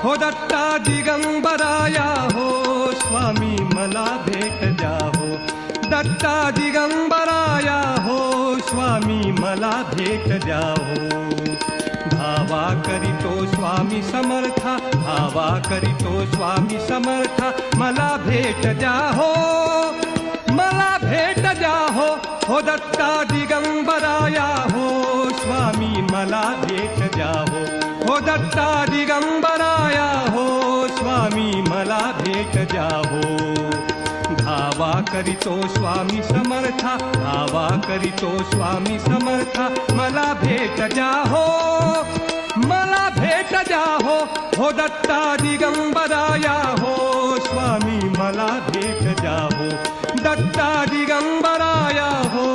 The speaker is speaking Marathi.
हो दत्ता दिगंबराया हो स्वामी मला भेट द्या हो दत्ता दिगंबराया हो स्वामी मला भेट द्या हो धावा करीतो स्वामी समर्था धावा करीतो स्वामी समर्था मला भेट द्या हो मला भेट द्या हो दत्ता दिगंबराया हो स्वामी मला भेट द्या हो दत्ता दिगंबराया हो स्वामी मला भेट द्या हो धावा करीतो स्वामी समर्था धावा करीतो स्वामी समर्था मला भेट द्या हो मला भेट द्या हो दत्ता दिगंबराया हो स्वामी मला भेट द्या हो दत्ता दिगंबराया हो